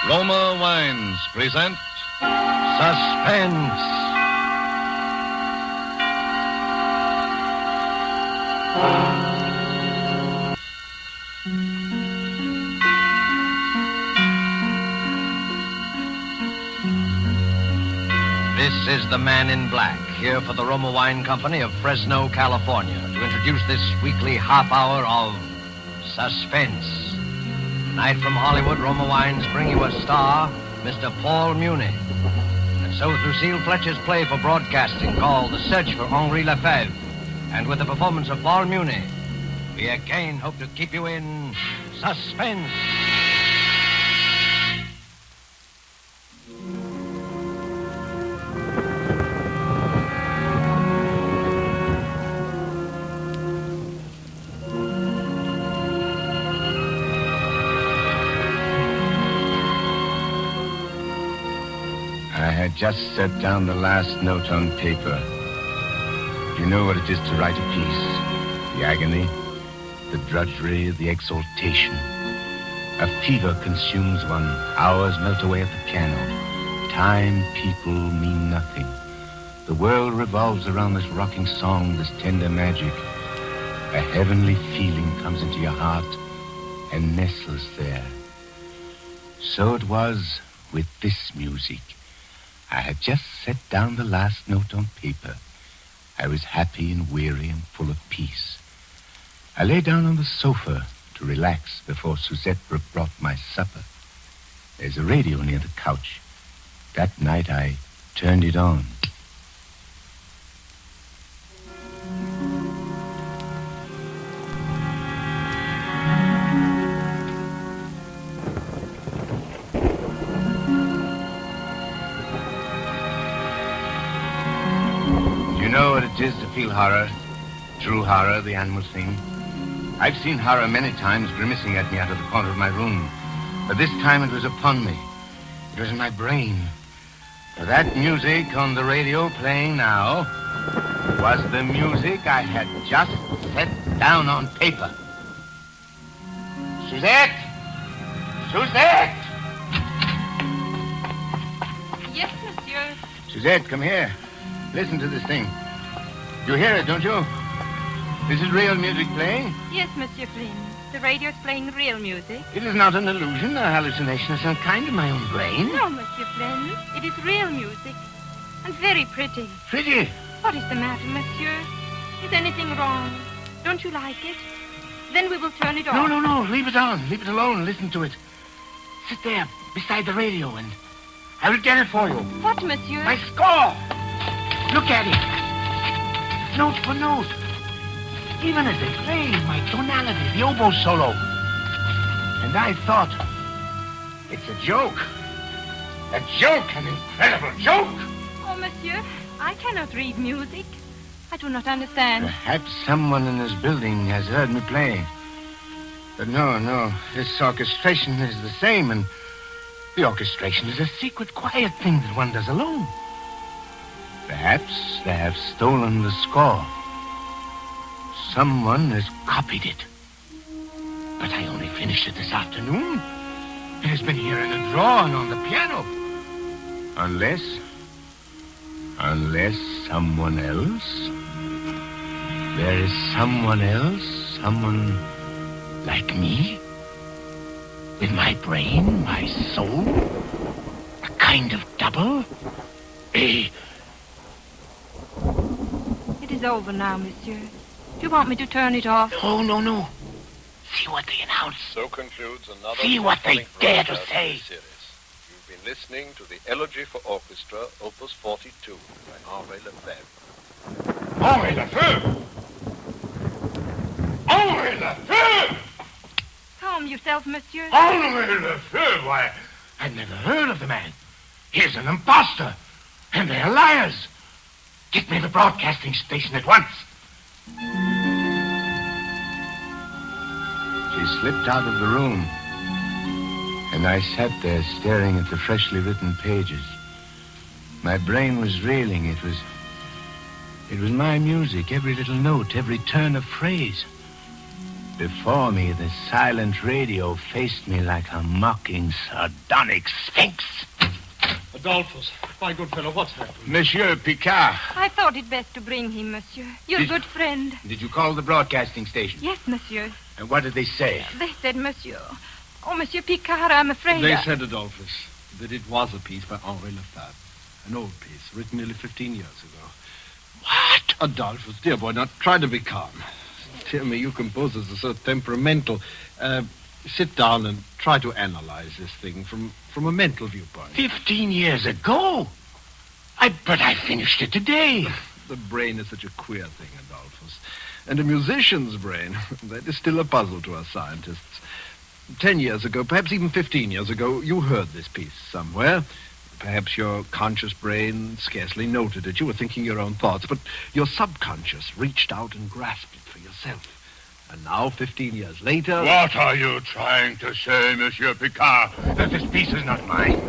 Roma Wines present Suspense. This is the Man in Black, here for the Roma Wine Company of Fresno, California, to introduce this weekly half hour of Suspense. Tonight from Hollywood, Roma Wines bring you a star, Mr. Paul Muni. And so Lucille Fletcher's play for broadcasting called The Search for Henri LeFevre. And with the performance of Paul Muni, we again hope to keep you in suspense. I had just set down the last note on paper. You know what it is to write a piece. The agony, the drudgery, the exaltation. A fever consumes one. Hours melt away at the piano. Time, people mean nothing. The world revolves around this rocking song, this tender magic. A heavenly feeling comes into your heart and nestles there. So it was with this music. I had just set down the last note on paper. I was happy and weary and full of peace. I lay down on the sofa to relax before Suzette brought my supper. There's a radio near the couch. That night I turned it on. You know what it is to feel horror, true horror, the animal thing. I've seen horror many times grimacing at me out of the corner of my room, but this time it was upon me. It was in my brain. That music on the radio playing now was the music I had just set down on paper. Suzette! Suzette! Yes, monsieur. Suzette, come here. Listen to this thing. You hear it, don't you? This is real music playing? Yes, Monsieur Flynn. The radio's playing real music. It is not an illusion, a hallucination of some kind in my own brain. No, Monsieur Flynn. It is real music. And very pretty. Pretty? What is the matter, monsieur? Is anything wrong? Don't you like it? Then we will turn it off. No. Leave it on. Leave it alone. Listen to it. Sit there beside the radio and I will get it for you. What, monsieur? My score! Look at it. Note for note. Even as they play, my tonality, the oboe solo. And I thought, it's a joke. A joke, an incredible joke. Oh, monsieur, I cannot read music. I do not understand. Perhaps someone in this building has heard me play. But no, this orchestration is the same, and the orchestration is a secret, quiet thing that one does alone. Perhaps they have stolen the score. Someone has copied it. But I only finished it this afternoon. It has been here in a drawer and on the piano. Unless someone else. There is someone else, someone like me. With my brain, my soul. A kind of double. It is over now, monsieur. Do you want me to turn it off? No. See what they announce. So concludes another... See what they dare to say. Series. You've been listening to the Elegy for Orchestra, Opus 42, by Henri LeFevre. Henri LeFevre! Henri LeFevre! Calm yourself, monsieur. Henri LeFevre! Why, I'd never heard of the man. He's an imposter. And they're liars. Get me the broadcasting station at once. She slipped out of the room, and I sat there staring at the freshly written pages. My brain was reeling. It was my music, every little note, every turn of phrase. Before me, the silent radio faced me like a mocking, sardonic sphinx. Adolphus, my good fellow, what's happened? Monsieur Picard. I thought it best to bring him, monsieur. Your good friend. Did you call the broadcasting station? Yes, monsieur. And what did they say? They said, monsieur. Oh, Monsieur Picard, I'm afraid. They said, Adolphus, that it was a piece by Henri LeFevre. An old piece, written nearly 15 years ago. What? Adolphus, dear boy, now try to be calm. Dear me, you composers are so temperamental. Sit down and try to analyze this thing from a mental viewpoint. 15 years ago? But I finished it today. The brain is such a queer thing, Adolphus. And a musician's brain, that is still a puzzle to us scientists. 10 years ago, perhaps even 15 years ago, you heard this piece somewhere. Perhaps your conscious brain scarcely noted it. You were thinking your own thoughts, but your subconscious reached out and grasped it for yourself. And now, 15 years later... What are you trying to say, Monsieur Picard? That this piece is not mine?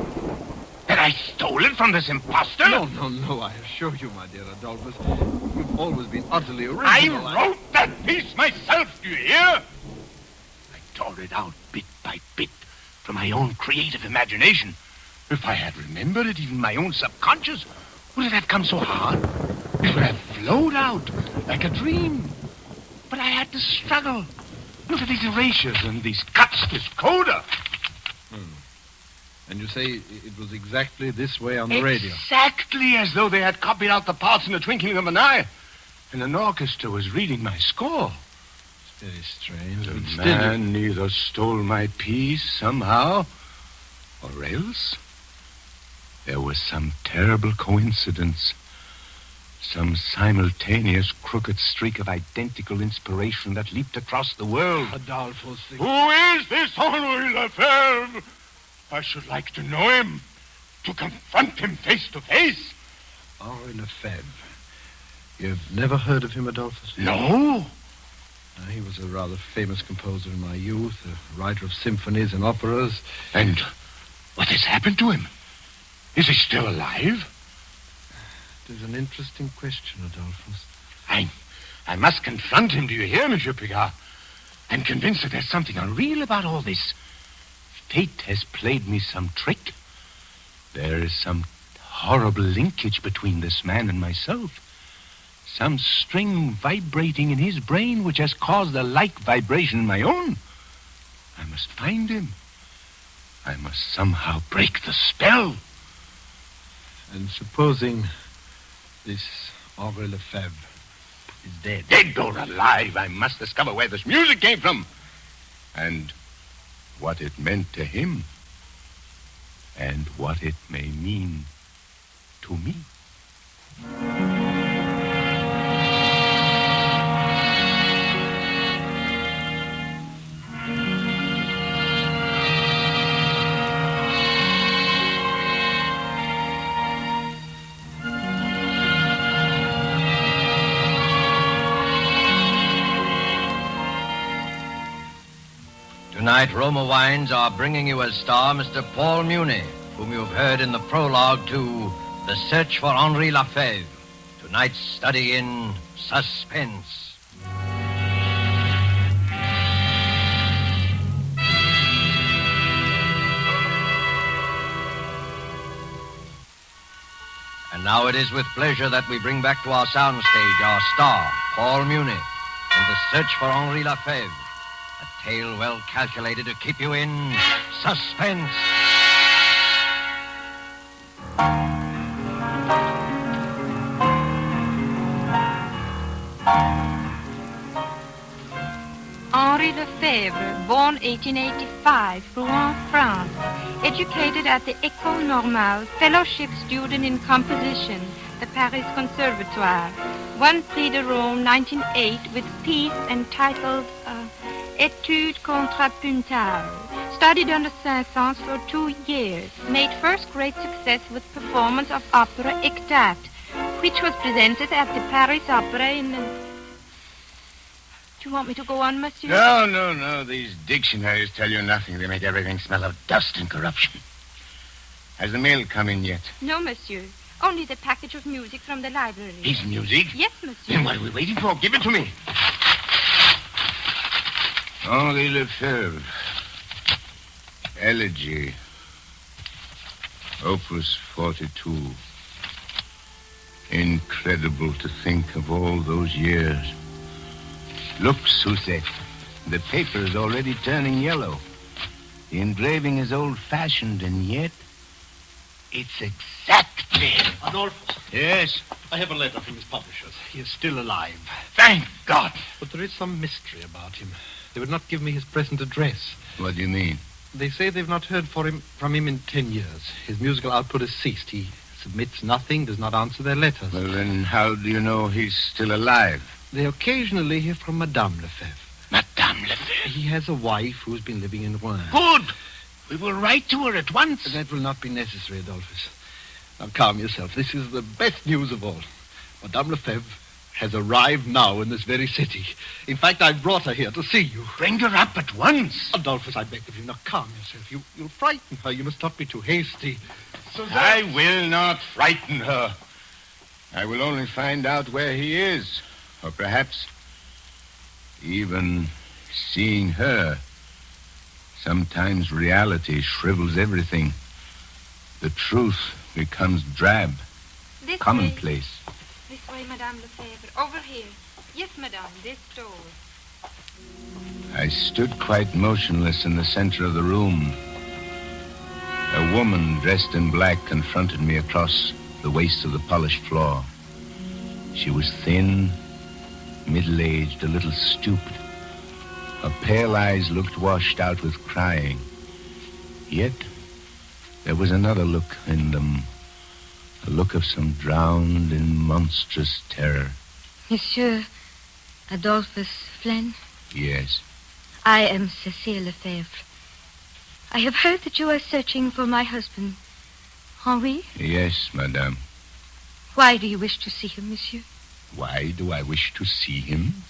That I stole it from this imposter? No, I assure you, my dear Adolphus. You've always been utterly original. I wrote that piece myself, do you hear? I tore it out bit by bit from my own creative imagination. If I had remembered it, even my own subconscious, would it have come so hard? It would have flowed out like a dream. But I had to struggle. Look at these erasures and these cuts, this coda. And you say it was exactly this way on the radio? Exactly as though they had copied out the parts in the twinkling of an eye. And an orchestra was reading my score. It's very strange. The man neither stole my piece somehow, or else there was some terrible coincidence. Some simultaneous crooked streak of identical inspiration that leaped across the world. Adolphus... Who is this Henri LeFevre? I should like to know him, to confront him face to face. Henri LeFevre. You've never heard of him, Adolphus? No. He was a rather famous composer in my youth, a writer of symphonies and operas. And what has happened to him? Is he still alive? It is an interesting question, Adolphus. I must confront him, do you hear, Monsieur Picard? I'm convinced that there's something unreal about all this. Fate has played me some trick. There is some horrible linkage between this man and myself. Some string vibrating in his brain which has caused a like vibration in my own. I must find him. I must somehow break the spell. And supposing this Henri LeFevre is dead. Dead or alive, I must discover where this music came from. And what it meant to him. And what it may mean to me. Tonight, Roma Wines are bringing you as star Mr. Paul Muni, whom you've heard in the prologue to The Search for Henri LeFevre, tonight's study in suspense. And now it is with pleasure that we bring back to our soundstage our star, Paul Muni, in The Search for Henri LeFevre. A tale well calculated to keep you in suspense. Henri LeFevre, born 1885, Rouen, France. Educated at the École Normale, fellowship student in composition, the Paris Conservatoire. Won Prix de Rome 1908 with piece entitled Étude contrapuntale. Studied under Saint-Saëns for 2 years. Made first great success with performance of opera Ectate, which was presented at the Paris Opera in... Do you want me to go on, monsieur? No. These dictionaries tell you nothing. They make everything smell of dust and corruption. Has the mail come in yet? No, monsieur. Only the package of music from the library. His music? Yes, monsieur. Then what are we waiting for? Give it to me. Henri LeFevre. Elegy. Opus 42. Incredible to think of all those years. Look, Suzette. The paper is already turning yellow. The engraving is old-fashioned, and yet it's exactly... Adolphus. Yes? I have a letter from his publishers. He is still alive. Thank God. But there is some mystery about him. They would not give me his present address. What do you mean? They say they've not heard from him in 10 years. His musical output has ceased. He submits nothing, does not answer their letters. Well, then how do you know he's still alive? They occasionally hear from Madame LeFevre. Madame LeFevre? He has a wife who's been living in Rouen. Good. We will write to her at once. That will not be necessary, Adolphus. Now, calm yourself. This is the best news of all. Madame LeFevre has arrived now in this very city. In fact, I brought her here to see you. Bring her up at once. Adolphus, I beg of you, now calm yourself. You'll frighten her. You must not be too hasty. I will not frighten her. I will only find out where he is. Or perhaps even seeing her. Sometimes reality shrivels everything. The truth becomes drab, This commonplace. way. This way, Madame LeFevre. Over here. Yes, Madame, this door. I stood quite motionless in the center of the room. A woman dressed in black confronted me across the waist of the polished floor. She was thin, middle-aged, a little stupid. Her pale eyes looked washed out with crying. Yet there was another look in them, a look of some drowned in monstrous terror. Monsieur Adolphus Flynn? Yes. I am Cécile LeFevre. I have heard that you are searching for my husband, Henri. Yes, madame. Why do you wish to see him, monsieur? Why do I wish to see him?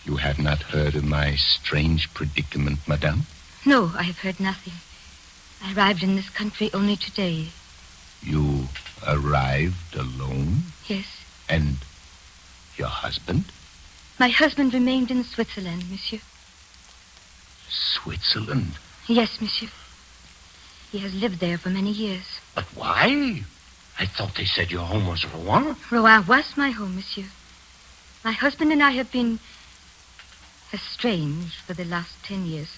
You have not heard of my strange predicament, madame? No, I have heard nothing. I arrived in this country only today. You arrived alone? Yes. And your husband? My husband remained in Switzerland, monsieur. Switzerland? Yes, monsieur. He has lived there for many years. But why? I thought they said your home was Rouen. Rouen was my home, monsieur. My husband and I have been estranged for the last 10 years.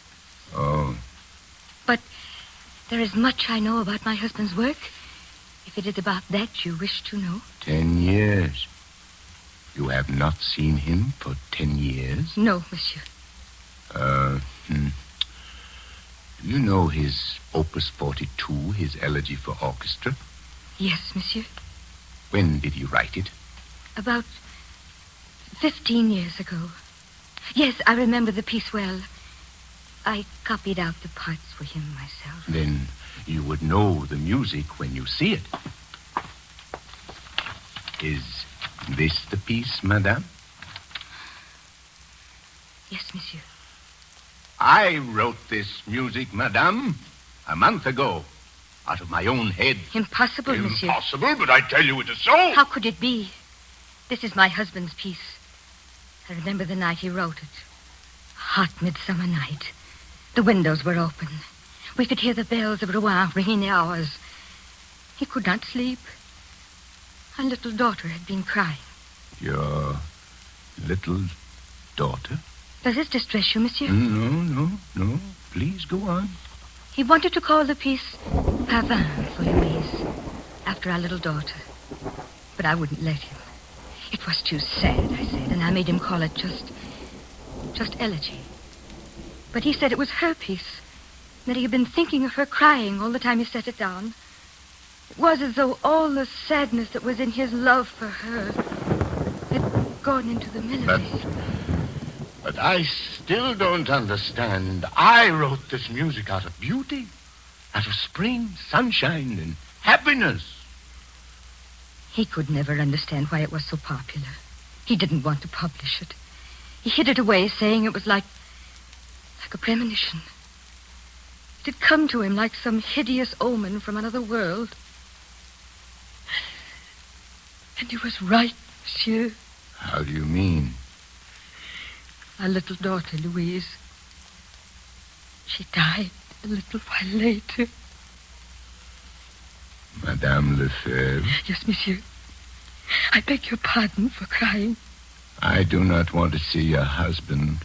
Oh. But there is much I know about my husband's work. If it is about that you wish to know. 10 years. You have not seen him for 10 years? No, monsieur. Do you know his Opus 42, his elegy for orchestra? Yes, monsieur. When did he write it? About 15 years ago. Yes, I remember the piece well. I copied out the parts for him myself. Then you would know the music when you see it. Is this the piece, madame? Yes, monsieur. I wrote this music, madame, a month ago, out of my own head. Impossible, monsieur. Impossible, but I tell you it is so. How could it be? This is my husband's piece. I remember the night he wrote it. Hot midsummer night. The windows were open. We could hear the bells of Rouen ringing the hours. He could not sleep. Our little daughter had been crying. Your little daughter? Does this distress you, monsieur? No. Please go on. He wanted to call the piece Pavin for Louise, after our little daughter. But I wouldn't let him. It was too sad, I said, and I made him call it just elegy. But he said it was her piece, that he had been thinking of her crying all the time he set it down. It was as though all the sadness that was in his love for her had gone into the melody. But I still don't understand. I wrote this music out of beauty, out of spring, sunshine, and happiness. He could never understand why it was so popular. He didn't want to publish it. He hid it away, saying it was like a premonition. It had come to him like some hideous omen from another world. And he was right, monsieur. How do you mean? Our little daughter, Louise, She died a little while later. Madame LeFevre? Yes, monsieur. I beg your pardon for crying. I do not want to see your husband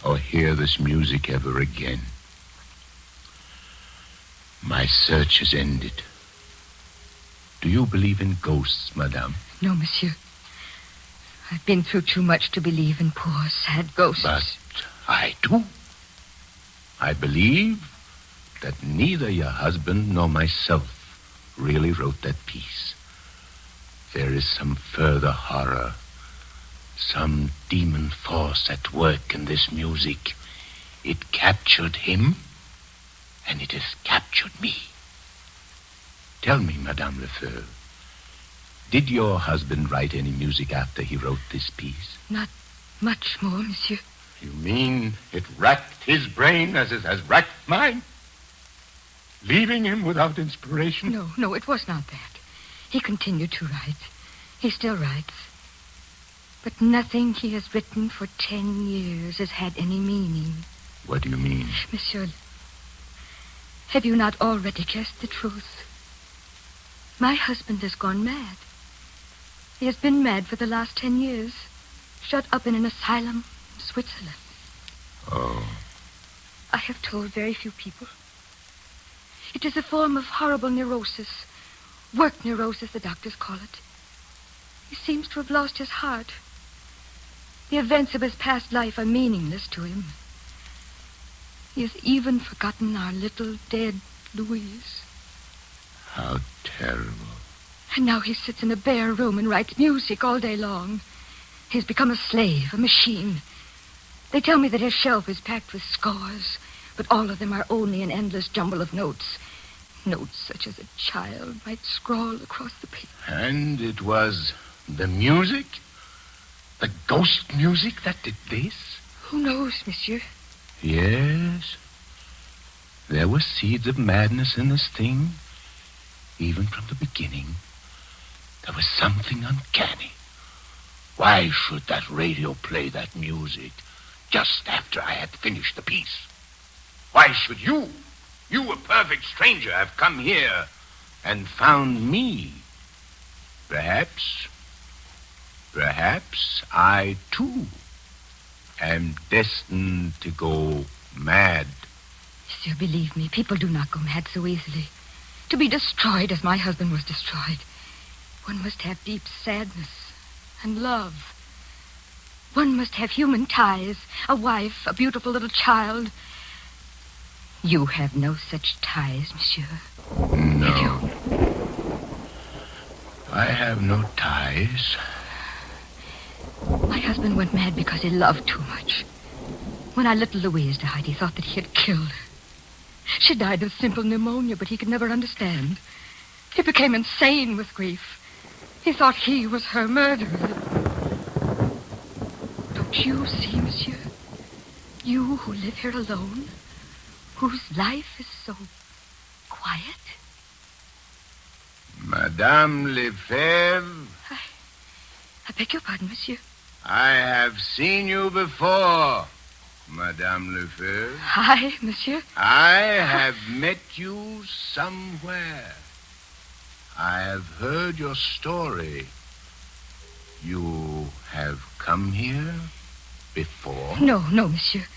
or hear this music ever again. My search is ended. Do you believe in ghosts, madame? No, monsieur. I've been through too much to believe in poor, sad ghosts. But I do. I believe that neither your husband nor myself really wrote that piece. There is some further horror, some demon force at work in this music. It captured him, and it has captured me. Tell me, Madame LeFevre, did your husband write any music after he wrote this piece? Not much more, monsieur. You mean it racked his brain as it has racked mine? Leaving him without inspiration? No, it was not that. He continued to write. He still writes. But nothing he has written for 10 years has had any meaning. What do you mean? Monsieur, have you not already guessed the truth? My husband has gone mad. He has been mad for the last 10 years, shut up in an asylum in Switzerland. Oh. I have told very few people. It is a form of horrible neurosis. Work neurosis, the doctors call it. He seems to have lost his heart. The events of his past life are meaningless to him. He has even forgotten our little dead Louise. How terrible. And now he sits in a bare room and writes music all day long. He's become a slave, a machine. They tell me that his shelf is packed with scores, but all of them are only an endless jumble of notes. Notes such as a child might scrawl across the paper. And it was the music? The ghost music that did this? Who knows, monsieur? Yes. There were seeds of madness in this thing. Even from the beginning, there was something uncanny. Why should that radio play that music just after I had finished the piece? Why should you, a perfect stranger, have come here and found me? Perhaps I, too, am destined to go mad. Monsieur, believe me, people do not go mad so easily. To be destroyed as my husband was destroyed, one must have deep sadness and love. One must have human ties, a wife, a beautiful little child. You have no such ties, monsieur. No. I have no ties. My husband went mad because he loved too much. When our little Louise died, he thought that he had killed her. She died of simple pneumonia, but he could never understand. He became insane with grief. He thought he was her murderer. Don't you see, monsieur? You who live here alone, whose life is so quiet. Madame LeFevre, I beg your pardon, monsieur. I have seen you before, Madame LeFevre. Hi, monsieur. I have met you somewhere. I have heard your story. You have come here before? No, monsieur.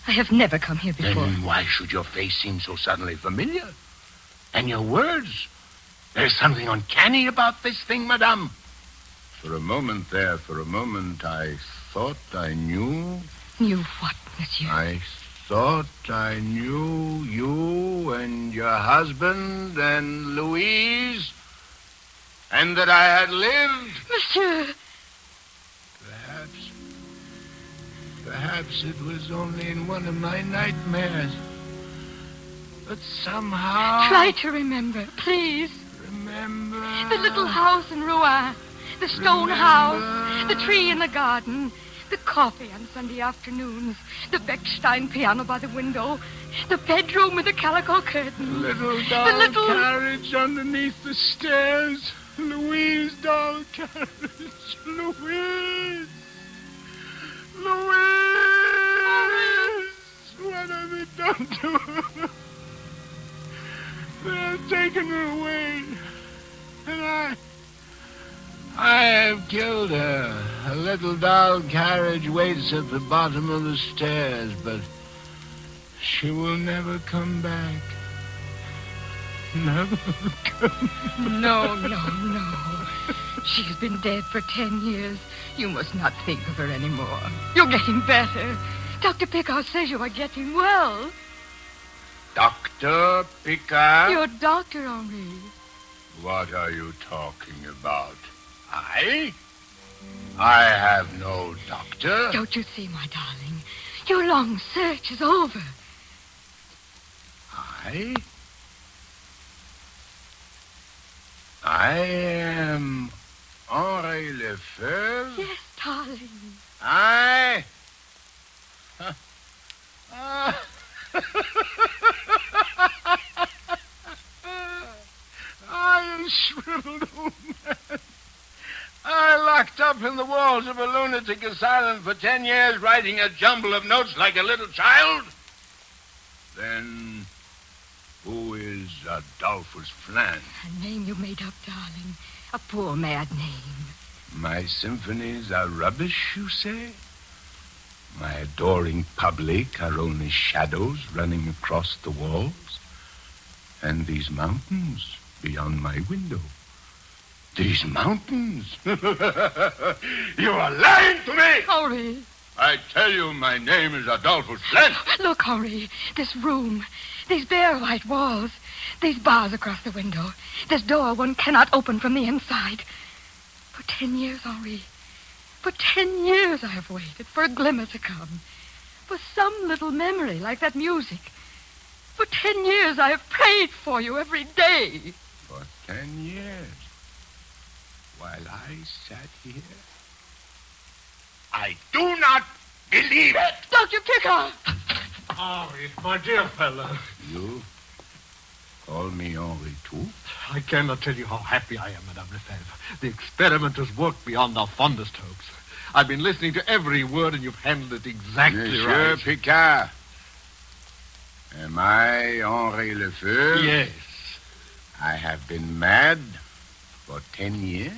I have never come here before. Then why should your face seem so suddenly familiar? And your words? There's something uncanny about this thing, madame. For a moment, I thought I knew. Knew what, monsieur? I thought I knew you and your husband and Louise, and that I had lived. Monsieur! Perhaps it was only in one of my nightmares. But somehow... Try to remember, please. Remember... The little house in Rouen. The stone house. The tree in the garden. The coffee on Sunday afternoons. The Bechstein piano by the window. The bedroom with the calico curtain. Little doll carriage underneath the stairs. Louise doll carriage. Louise! What have you done? done to her? They have taken her away. And I have killed her. A little doll carriage waits at the bottom of the stairs, but she will never come back. Never come. No. She has been dead for 10 years. You must not think of her anymore. You're getting better. Dr. Picard says you are getting well. Dr. Picard? Your doctor, Henri. What are you talking about? I have no doctor. Don't you see, my darling? Your long search is over. I am Henri LeFevre. Yes, darling. I am shriveled old man. I locked up in the walls of a lunatic asylum for 10 years, writing a jumble of notes like a little child. Then, who is Adolphus Flynn? A name you made up, darling. A poor, mad name. My symphonies are rubbish, you say? My adoring public are only shadows running across the walls? And these mountains beyond my window? These mountains? You are lying to me! Henri. I tell you, my name is Adolphus Flynn. Look, Henri, this room, these bare white walls, these bars across the window, this door one cannot open from the inside. For 10 years, Henri, for 10 years I have waited for a glimmer to come, for some little memory like that music. For 10 years I have prayed for you every day. For 10 years? While I sat here? I do not believe it! Dr. Picard! Henri, my dear fellow. You call me Henri, too? I cannot tell you how happy I am, Madame LeFevre. The experiment has worked beyond our fondest hopes. I've been listening to every word, and you've handled it exactly Monsieur right. Picard. Am I Henri LeFevre? Yes. I have been mad for 10 years.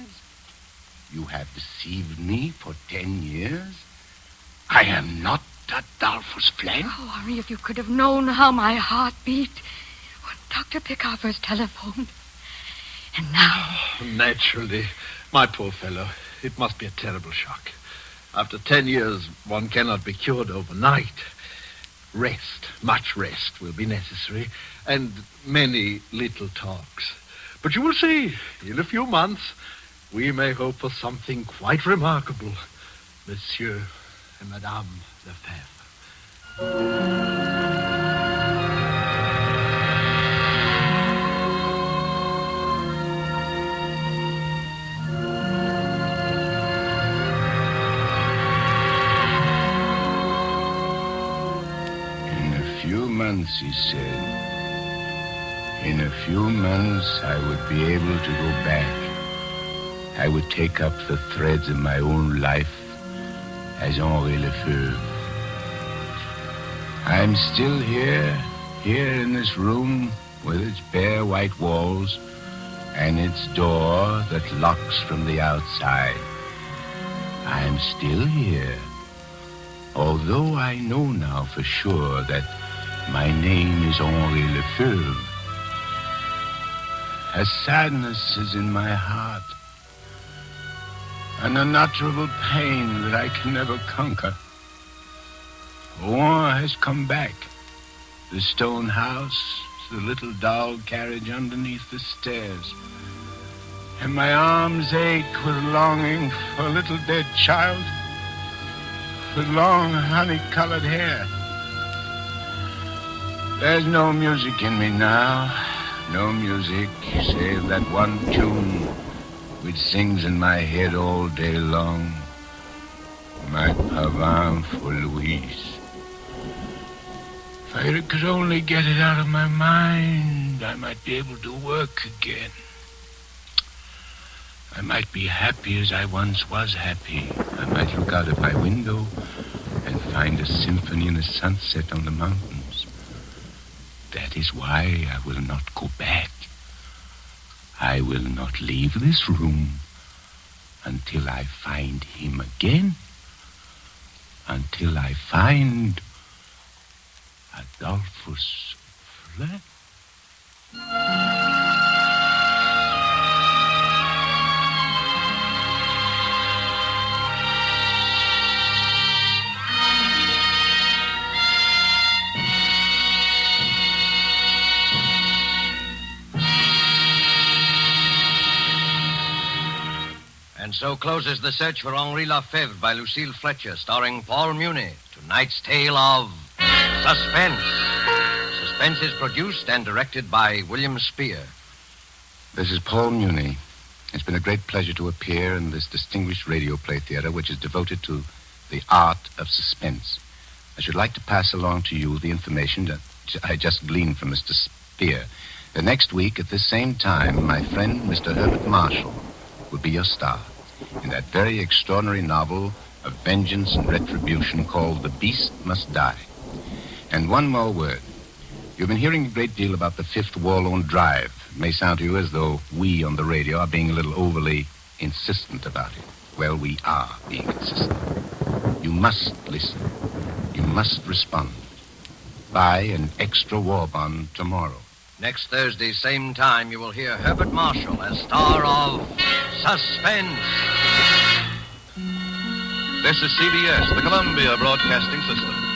You have deceived me for 10 years. I am not Adolphus Flynn. Oh, Henri, if you could have known how my heart beat when Dr. Picard first telephoned. And now... Naturally. My poor fellow, it must be a terrible shock. After 10 years, one cannot be cured overnight. Rest, much rest will be necessary, and many little talks. But you will see, in a few months, we may hope for something quite remarkable, Monsieur and Madame LeFevre. In a few months, he said. In a few months, I would be able to go back. I would take up the threads of my own life as Henri LeFevre. I'm still here in this room with its bare white walls and its door that locks from the outside. I'm still here, although I know now for sure that my name is Henri LeFevre. A sadness is in my heart, an unutterable pain that I can never conquer. War has come back. The stone house, the little doll carriage underneath the stairs. And my arms ache with longing for a little dead child with long honey-colored hair. There's no music in me now. No music, save that one tune which sings in my head all day long. My pavane for Louise. If I could only get it out of my mind, I might be able to work again. I might be happy as I once was happy. I might look out of my window and find a symphony in the sunset on the mountains. That is why I will not go back. I will not leave this room until I find him again. Until I find Adolphus Flynn. And so closes the search for Henri LeFevre by Lucille Fletcher, starring Paul Muni. Tonight's tale of Suspense. Suspense is produced and directed by William Spear. This is Paul Muni. It's been a great pleasure to appear in this distinguished radio play theater, which is devoted to the art of suspense. I should like to pass along to you the information that I just gleaned from Mr. Spear. Next week, at this same time, my friend, Mr. Herbert Marshall, will be your star in that very extraordinary novel of vengeance and retribution called The Beast Must Die. And one more word. You've been hearing a great deal about the Fifth Warlone Drive. It may sound to you as though we on the radio are being a little overly insistent about it. Well, we are being insistent. You must listen. You must respond. Buy an extra war bond tomorrow. Next Thursday, same time, you will hear Herbert Marshall as star of Suspense. This is CBS, the Columbia Broadcasting System.